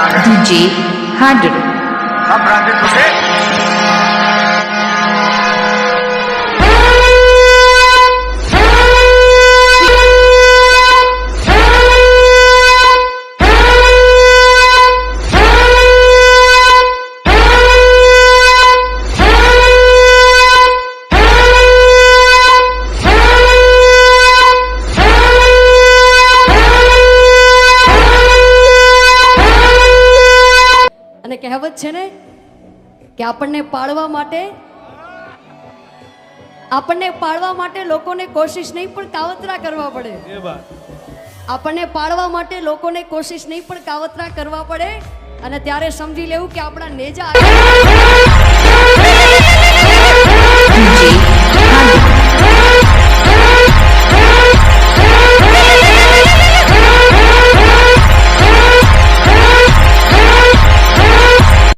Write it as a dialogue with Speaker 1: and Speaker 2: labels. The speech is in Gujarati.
Speaker 1: DJ Harder.
Speaker 2: अब ब्रांडेड से
Speaker 3: કહેવત છે ને કે આપણને પાળવા માટે લોકોને કોશિશ નહીં પણ કાવતરા કરવા પડે। આપણને પાળવા માટે લોકોને કોશિશ નહીં પણ કાવતરા કરવા પડે અને ત્યારે સમજી લેવું કે આપણા નેજા
Speaker 1: DJ